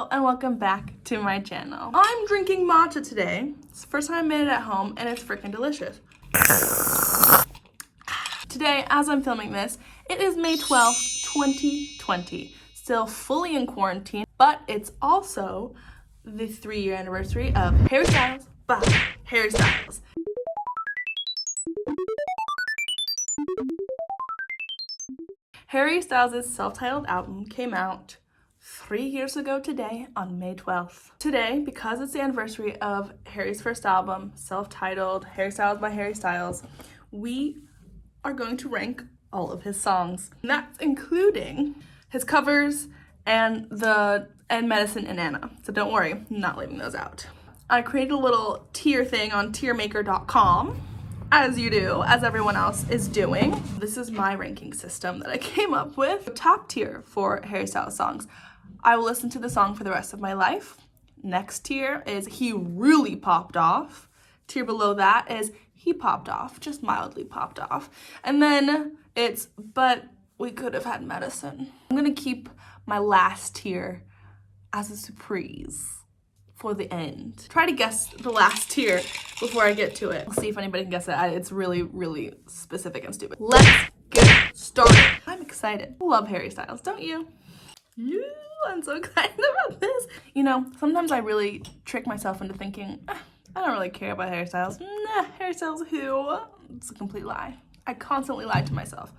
Hello and welcome back to my channel. I'm drinking matcha today. It's the first time I made it at home and it's freaking delicious. Today, as I'm filming this, it is May 12th, 2020. Still fully in quarantine, but it's also the 3-year anniversary of Harry Styles by Harry Styles. Harry Styles' self-titled album came out 3 years ago today on May 12th. Today, because it's the anniversary of Harry's first album, self-titled Harry Styles by Harry Styles, we are going to rank all of his songs. And that's including his covers and Medicine and Anna. So don't worry, I'm not leaving those out. I created a little tier thing on tiermaker.com, as you do, as everyone else is doing. This is my ranking system that I came up with. Top tier for Harry Styles songs. I will listen to the song for the rest of my life. Next tier is he really popped off. Tier below that is he popped off, just mildly popped off. And then it's, but we could have had medicine. I'm gonna keep my last tier as a surprise for the end. Try to guess the last tier before I get to it. We'll see if anybody can guess it. It's really, really specific and stupid. Let's get started. I'm excited. I love Harry Styles, don't you? Yeah, I'm so excited about this. You know, sometimes I really trick myself into thinking, I don't really care about Harry Styles. Nah, Harry Styles who? It's a complete lie. I constantly lie to myself.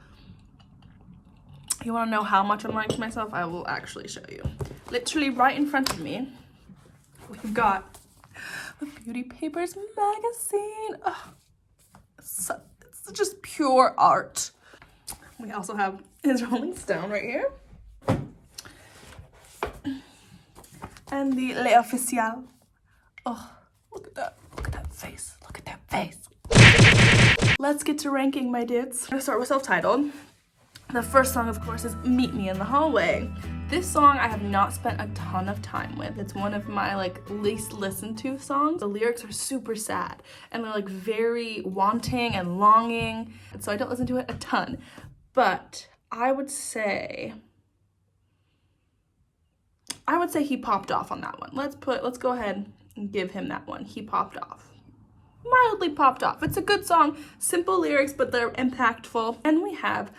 You wanna know how much I'm lying to myself? I will actually show you. Literally right in front of me, we've got the Beauty Papers magazine. Oh, it's just pure art. We also have his Rolling Stone right here. And the L'Officiel. Oh, look at that face, look at that face. Let's get to ranking, my dudes. I'm gonna start with self-titled. The first song, of course, is Meet Me in the Hallway. This song I have not spent a ton of time with. It's one of my least listened to songs. The lyrics are super sad and they're very wanting and longing. And so I don't listen to it a ton, but I would say he popped off on that one. Let's go ahead and give him that one. He popped off. Mildly popped off. It's a good song, simple lyrics, but they're impactful. And we have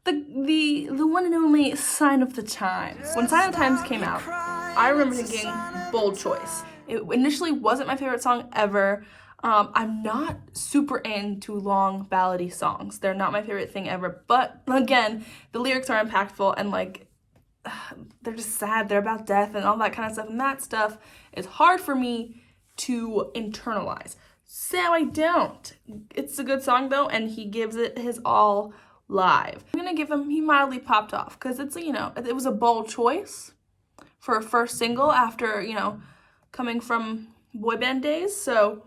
the one and only Sign of the Times. When Sign of the Times came out, I remember thinking, bold choice. It initially wasn't my favorite song ever. I'm not super into long ballady songs. They're not my favorite thing ever. But again, the lyrics are impactful and they're just sad. They're about death and all that kind of stuff. And that stuff is hard for me to internalize. So I don't. It's a good song though, and he gives it his all live. I'm gonna give him, he mildly popped off because it's, it was a bold choice for a first single after, coming from boy band days. So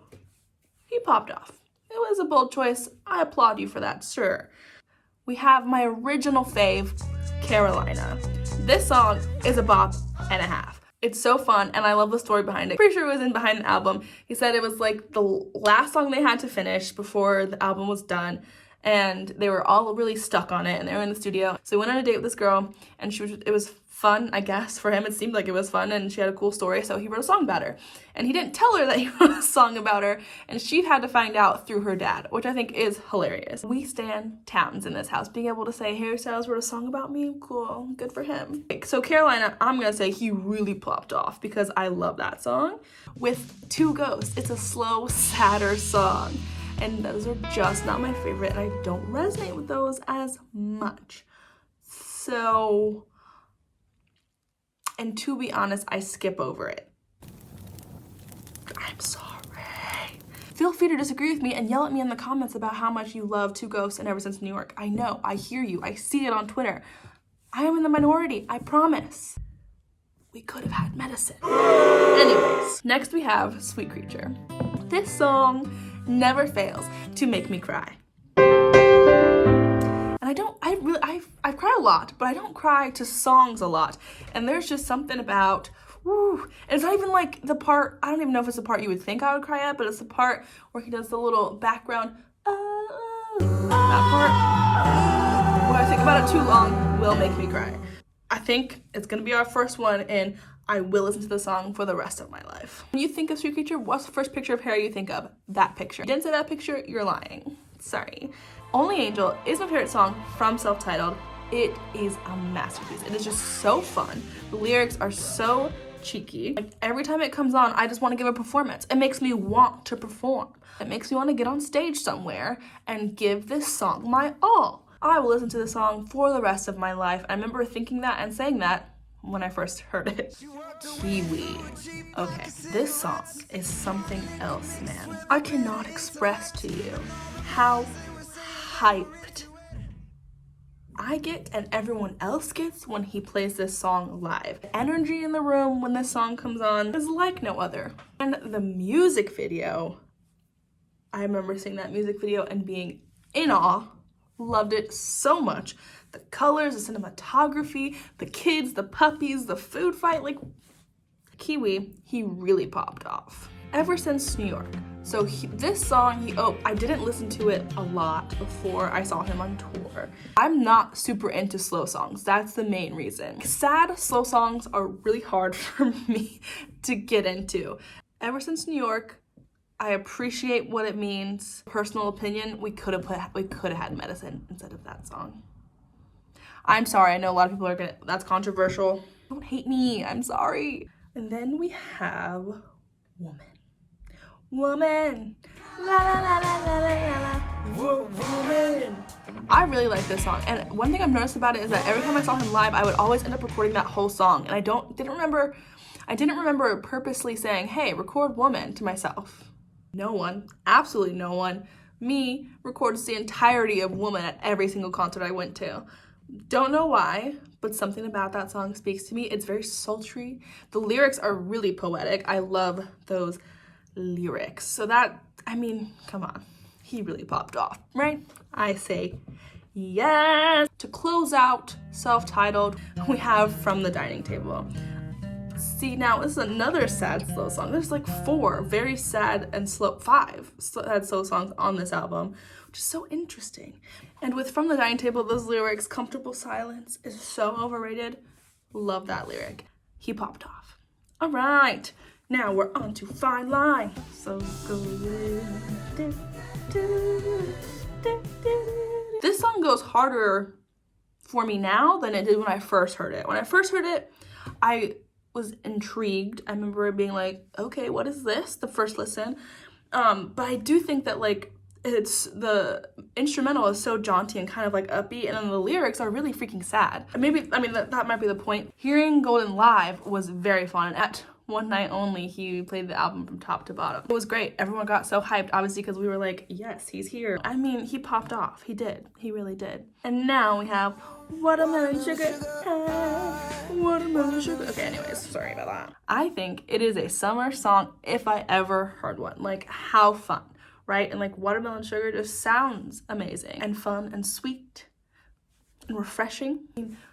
he popped off. It was a bold choice. I applaud you for that, sure. We have my original fave, Carolina. This song is a bop and a half. It's so fun and I love the story behind it. Pretty sure it was behind the album. He said it was the last song they had to finish before the album was done. And they were all really stuck on it and they were in the studio. So he went on a date with this girl and it was fun, I guess, for him. It seemed like it was fun and she had a cool story. So he wrote a song about her. And he didn't tell her that he wrote a song about her. And she had to find out through her dad, which I think is hilarious. We stand Towns in this house. Being able to say Harry Styles wrote a song about me, cool, good for him. So Carolina, I'm gonna say he really popped off because I love that song. With Two Ghosts, it's a slow, sadder song. And those are just not my favorite, and I don't resonate with those as much. So, and to be honest, I skip over it. I'm sorry. Feel free to disagree with me and yell at me in the comments about how much you love Two Ghosts and Ever Since New York. I know, I hear you, I see it on Twitter. I am in the minority, I promise. We could have had medicine. Anyways, next we have Sweet Creature. This song never fails to make me cry. And I cry a lot, but I don't cry to songs a lot. And there's just something about, and it's not even the part, I don't even know if it's the part you would think I would cry at, but it's the part where he does the little background, that part, when I think about it too long, will make me cry. I think it's gonna be our first one in I will listen to the song for the rest of my life. When you think of Street Creature, what's the first picture of Harry you think of? That picture. If you didn't say that picture, you're lying. Sorry. Only Angel is my favorite song from Self-Titled. It is a masterpiece. It is just so fun. The lyrics are so cheeky. Like, every time it comes on, I just want to give a performance. It makes me want to perform. It makes me want to get on stage somewhere and give this song my all. I will listen to this song for the rest of my life. I remember thinking that and saying that when I first heard it. Kiwi. Okay, this song is something else, man. I cannot express to you how hyped I get and everyone else gets when he plays this song live. The energy in the room when this song comes on is like no other. And the music video, I remember seeing that music video and being in awe. Loved it so much. The colors, the cinematography, the kids, the puppies, the food fight, like Kiwi, he really popped off. Ever Since New York. So this song, I didn't listen to it a lot before I saw him on tour. I'm not super into slow songs. That's the main reason. Sad, slow songs are really hard for me to get into. Ever Since New York, I appreciate what it means. Personal opinion, we could have had Medicine instead of that song. I'm sorry, I know a lot of people are that's controversial. Don't hate me, I'm sorry. And then we have Woman. Woman. La la la la la la la. Woman. I really like this song, and one thing I've noticed about it is that every time I saw him live, I would always end up recording that whole song, and I didn't remember purposely saying, "Hey, record Woman" to myself. No one, absolutely no one, me records the entirety of Woman at every single concert I went to. Don't know why, but something about that song speaks to me. It's very sultry. The lyrics are really poetic. I love those lyrics. So that, I mean, come on. He really popped off, right? I say yes. To close out Self-Titled, we have From the Dining Table. See, now this is another sad slow song. There's like 5 sad slow songs on this album, which is so interesting. And with From the Dining Table, those lyrics, Comfortable Silence is so overrated. Love that lyric. He popped off. All right, now we're on to Fine Line. So good. This song goes harder for me now than it did when I first heard it. When I first heard it, I was intrigued. I remember being like, okay, what is this? The first listen. But I do think that like the instrumental is so jaunty and kind of like upbeat, and then the lyrics are really freaking sad. That might be the point. Hearing Golden live was very fun. At one night only, he played the album from top to bottom. It was great. Everyone got so hyped, obviously, because we were like, yes, he's here. I mean, he popped off. He did. He really did. And now we have Watermelon Sugar. Watermelon Sugar. Okay, anyways, sorry about that. I think it is a summer song if I ever heard one. Like, how fun, right? And like Watermelon Sugar just sounds amazing and fun and sweet and refreshing.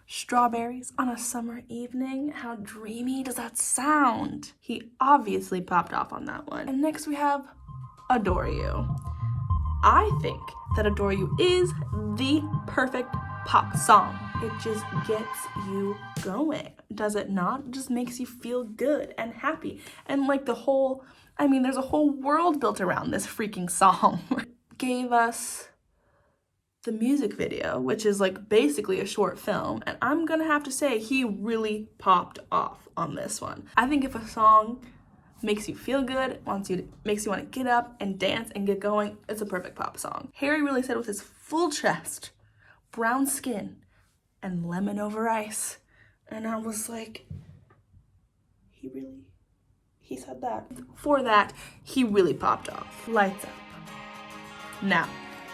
Strawberries on a summer evening. How dreamy does that sound? He obviously popped off on that one. And next we have Adore You. I think that Adore You is the perfect pop song. It just gets you going. Does it not? It just makes you feel good and happy. And like there's a whole world built around this freaking song. Gave us the music video, which is like basically a short film, and I'm gonna have to say he really popped off on this one. I think if a song makes you feel good, makes you want to get up and dance and get going, it's a perfect pop song. Harry really said with his full chest, brown skin and lemon over ice, and I was like, he said that. For that, he really popped off. Lights up. Now,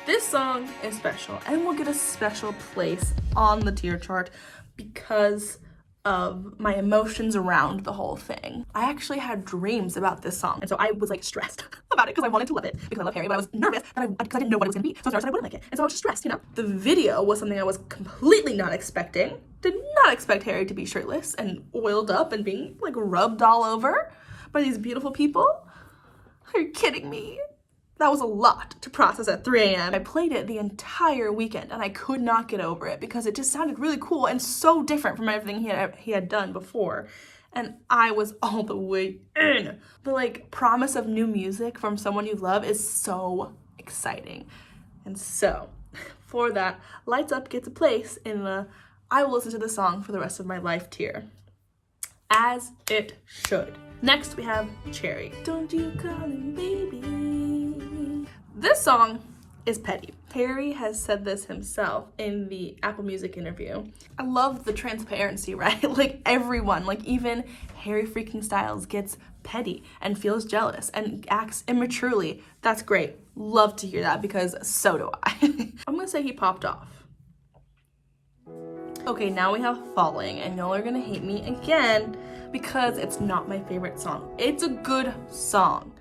this song is special and will get a special place on the tier chart because of my emotions around the whole thing. I actually had dreams about this song, and so I was like stressed about it because I wanted to love it because I love Harry, but I was nervous because I didn't know what it was gonna be. So I was nervous that I wouldn't like it, and so I was just stressed, you know? The video was something I was completely not expecting. Did not expect Harry to be shirtless and oiled up and being like rubbed all over by these beautiful people. Are you kidding me? That was a lot to process at 3 a.m. I played it the entire weekend and I could not get over it because it just sounded really cool and so different from everything he had done before. and I was all the way in. The like promise of new music from someone you love is so exciting. And so for that, Lights Up gets a place in the I will listen to the song for the rest of my life tier. As it should. Next we have Cherry. Don't you call him baby. This song is petty. Harry has said this himself in the Apple Music interview. I love the transparency, right? Like everyone, like even Harry freaking Styles gets petty and feels jealous and acts immaturely. That's great. Love to hear that because so do I. I'm gonna say he popped off. Okay, now we have Falling, and y'all are gonna hate me again because it's not my favorite song. It's a good song.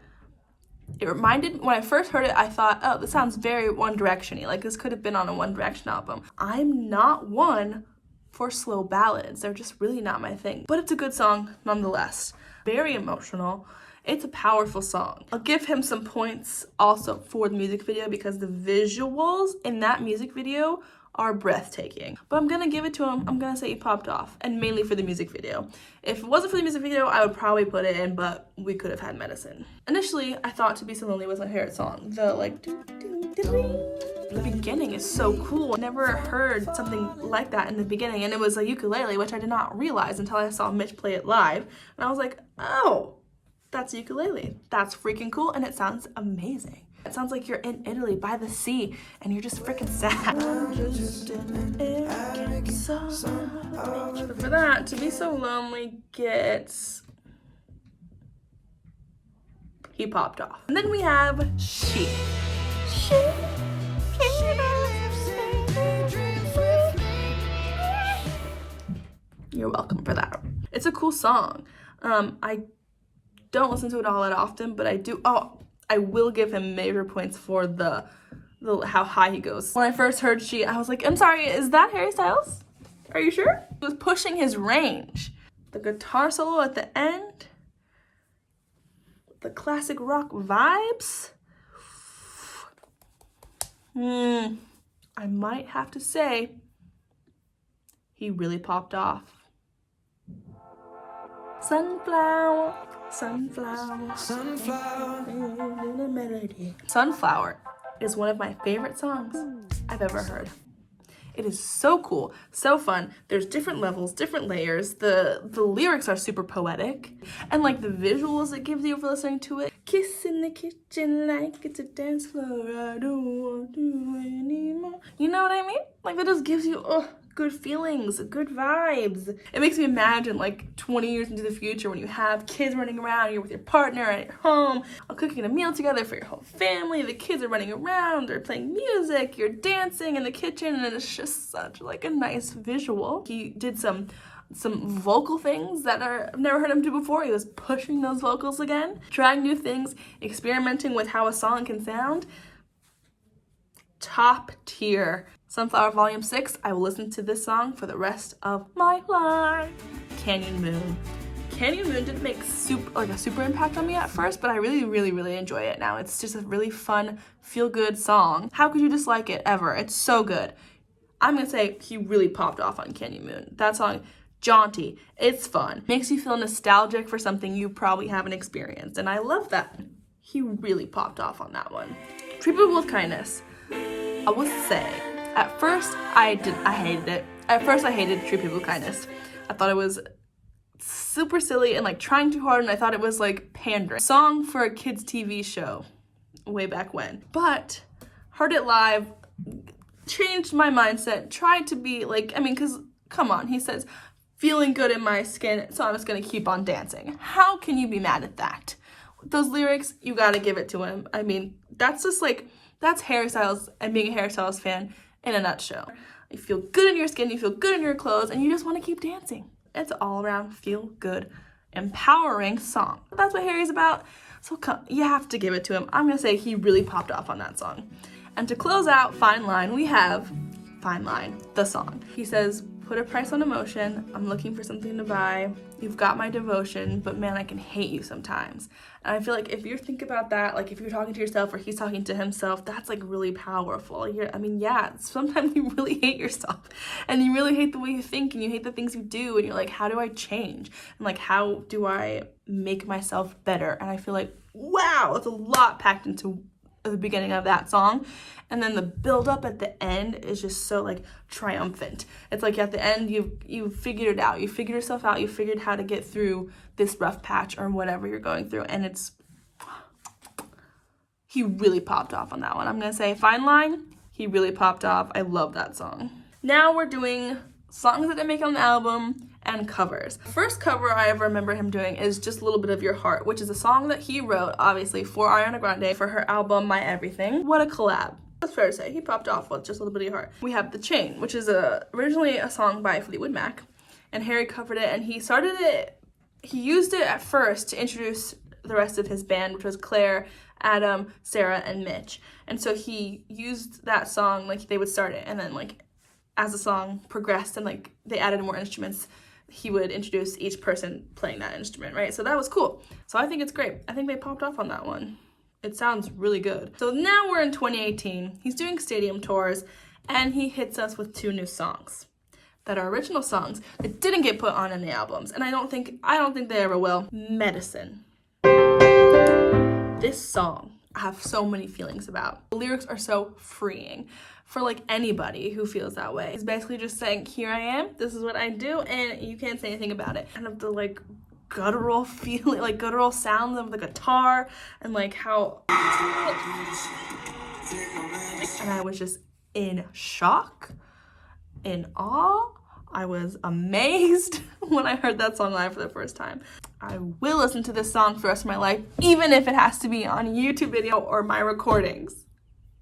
It reminded, when I first heard it, I thought, oh, this sounds very One Direction-y. Like this could have been on a One Direction album. I'm not one for slow ballads. They're just really not my thing. But it's a good song nonetheless. Very emotional. It's a powerful song. I'll give him some points also for the music video because the visuals in that music video are breathtaking. But I'm gonna give it to him. I'm gonna say he popped off, and mainly for the music video. If it wasn't for the music video, I would probably put it in, but we could have had Medicine. Initially, I thought To Be So Lonely was my favorite song. The like, the beginning is so cool. I never heard something like that in the beginning, and it was a ukulele, which I did not realize until I saw Mitch play it live, and I was like, oh, that's a ukulele. That's freaking cool, and it sounds amazing. It sounds like you're in Italy by the sea and you're just freaking sad. For that, To Be So Lonely gets... he popped off. And then we have She. You're welcome for that. It's a cool song. I don't listen to it all that often, but I do. I will give him major points for the how high he goes. When I first heard She, I was like, I'm sorry, is that Harry Styles? Are you sure? He was pushing his range. The guitar solo at the end, the classic rock vibes. I might have to say, he really popped off. Sunflower. Sunflower is one of my favorite songs I've ever heard. It is so cool, so fun. There's different levels, different layers. The lyrics are super poetic. And like the visuals it gives you for listening to it. Kiss in the kitchen like it's a dance floor. I don't want to anymore. You know what I mean? Like that just gives you good feelings, good vibes. It makes me imagine like 20 years into the future when you have kids running around, you're with your partner at your home, cooking a meal together for your whole family, the kids are running around, they're playing music, you're dancing in the kitchen, and it's just such like a nice visual. He did some vocal things that I've never heard him do before. He was pushing those vocals again, trying new things, experimenting with how a song can sound. Top tier. Sunflower Volume 6, I will listen to this song for the rest of my life. Canyon Moon. Canyon Moon didn't make a super impact on me at first, but I really enjoy it now. It's just a really fun, feel-good song. How could you dislike it ever? It's so good. I'm gonna say he really popped off on Canyon Moon. That song, jaunty, it's fun. Makes you feel nostalgic for something you probably haven't experienced, and I love that. He really popped off on that one. Treat People with Kindness. I will say, at first, I hated it. At first, I hated Treat People with Kindness. I thought it was super silly and like trying too hard, and I thought it was like pandering. Song for a kids' TV show way back when. But heard it live, changed my mindset, tried to be like, because come on, he says, feeling good in my skin, so I'm just gonna keep on dancing. How can you be mad at that? With those lyrics, you gotta give it to him. That's just like, that's Harry Styles and being a Harry Styles fan in a nutshell. You feel good in your skin, you feel good in your clothes, and you just want to keep dancing. It's an all-around feel-good, empowering song. That's what Harry's about, so you have to give it to him. I'm going to say he really popped off on that song. And to close out Fine Line, we have Fine Line, the song. He says, put a price on emotion. I'm looking for something to buy. You've got my devotion, but man, I can hate you sometimes. And I feel like if you think about that, like if you're talking to yourself or he's talking to himself, that's like really powerful. Yeah, sometimes you really hate yourself and you really hate the way you think and you hate the things you do. And you're like, how do I change? And like, how do I make myself better? And I feel like, wow, it's a lot packed into the beginning of that song, and then the build up at the end is just so like triumphant. It's like at the end you figured it out, you figured yourself out, you figured how to get through this rough patch or whatever you're going through, and he really popped off on that one. I'm gonna say fine line, he really popped off. I love that song. Now we're doing songs that didn't make it on the album and covers. First cover I ever remember him doing is Just a Little Bit of Your Heart, which is a song that he wrote, obviously, for Ariana Grande for her album My Everything. What a collab. That's fair to say. He popped off with Just a Little Bit of Your Heart. We have The Chain, which is originally a song by Fleetwood Mac, and Harry covered it, and he used it at first to introduce the rest of his band, which was Claire, Adam, Sarah, and Mitch. And so he used that song, like they would start it, and then like as the song progressed and like they added more instruments, he would introduce each person playing that instrument, right? So that was cool. So I think it's great. I think they popped off on that one. It sounds really good. So now we're in 2018. He's doing stadium tours, and he hits us with 2 new songs that are original songs that didn't get put on any albums, and I don't think they ever will. Medicine. This song I have so many feelings about. The lyrics are so freeing for like anybody who feels that way. It's basically just saying, here I am, this is what I do, and you can't say anything about it. Kind of the like guttural feeling, like guttural sounds of the guitar, and like how, and I was just in shock, in awe. I was amazed when I heard that song live for the first time. I will listen to this song for the rest of my life, even if it has to be on YouTube video or my recordings,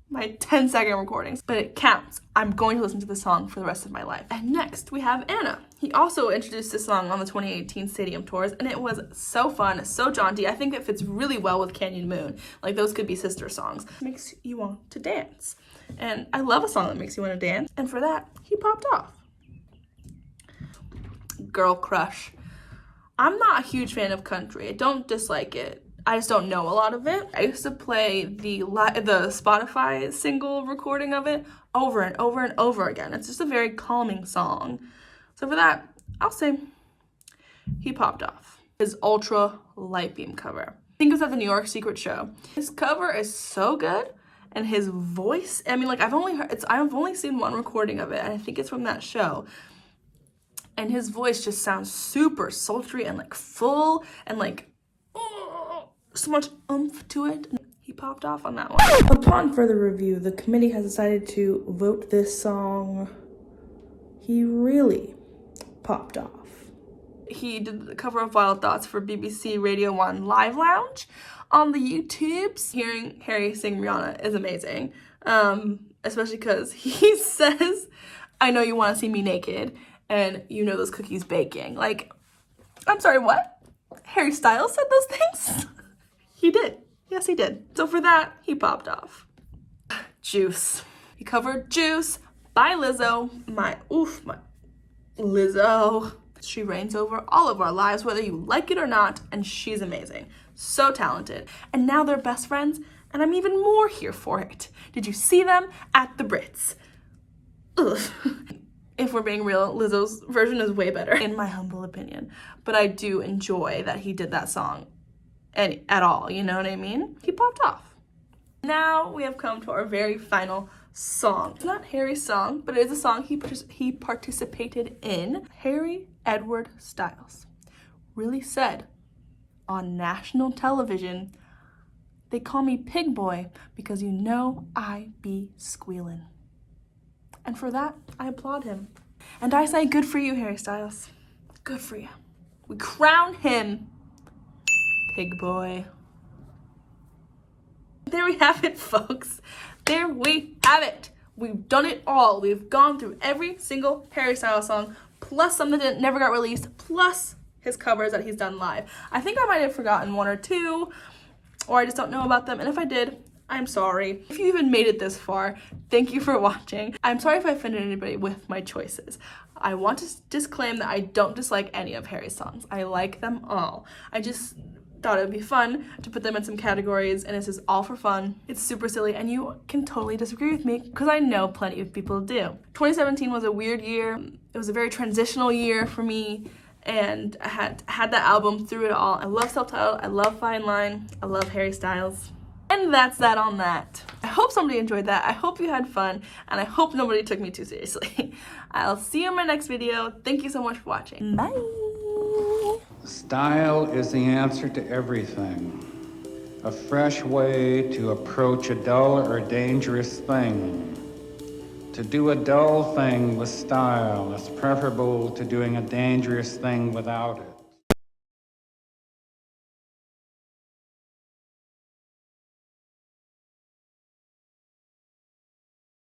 my 10-second recordings, but it counts. I'm going to listen to this song for the rest of my life. And next we have Anna. He also introduced this song on the 2018 stadium tours, and it was so fun, so jaunty. I think it fits really well with Canyon Moon. Like those could be sister songs. Makes you want to dance. And I love a song that makes you want to dance. And for that, he popped off. Girl crush. I'm not a huge fan of country. I don't dislike it. I just don't know a lot of it. I used to play the Spotify single recording of it over and over and over again. It's just a very calming song. So for that, I'll say he popped off. His Ultra Light Beam cover. I think it was at the New York Secret Show. His cover is so good, and his voice, I mean, like I've only seen one recording of it, and I think it's from that show. And his voice just sounds super sultry and like full and like so much oomph to it. He popped off on that one. Upon further review, the committee has decided to vote this song. He really popped off. He did the cover of Wild Thoughts for BBC Radio 1 Live Lounge on the YouTubes. Hearing Harry sing Rihanna is amazing, especially because he says, I know you want to see me naked, and you know those cookies baking. Like, I'm sorry, what? Harry Styles said those things? He did. Yes, he did. So for that, he popped off. Juice. He covered Juice by Lizzo. My Lizzo. She reigns over all of our lives, whether you like it or not, and she's amazing. So talented. And now they're best friends, and I'm even more here for it. Did you see them at the Brits? Ugh. If we're being real, Lizzo's version is way better, in my humble opinion. But I do enjoy that he did that song at all, you know what I mean? He popped off. Now we have come to our very final song. It's not Harry's song, but it is a song he participated in. Harry Edward Styles really said on national television, they call me Pig Boy because you know I be squealin'. And for that, I applaud him. And I say, good for you, Harry Styles. Good for you. We crown him Pig Boy. There we have it, folks. There we have it. We've done it all. We've gone through every single Harry Styles song, plus some that never got released, plus his covers that he's done live. I think I might have forgotten one or two, or I just don't know about them. And if I did, I'm sorry. If you even made it this far, thank you for watching. I'm sorry if I offended anybody with my choices. I want to disclaim that I don't dislike any of Harry's songs. I like them all. I just thought it would be fun to put them in some categories, and this is all for fun. It's super silly, and you can totally disagree with me because I know plenty of people do. 2017 was a weird year. It was a very transitional year for me, and I had that album through it all. I love Self-Titled, I love Fine Line, I love Harry Styles. And that's that on that. I hope somebody enjoyed that. I hope you had fun, and I hope nobody took me too seriously. I'll see you in my next video. Thank you so much for watching. Bye. Style is the answer to everything. A fresh way to approach a dull or dangerous thing. To do a dull thing with style is preferable to doing a dangerous thing without it.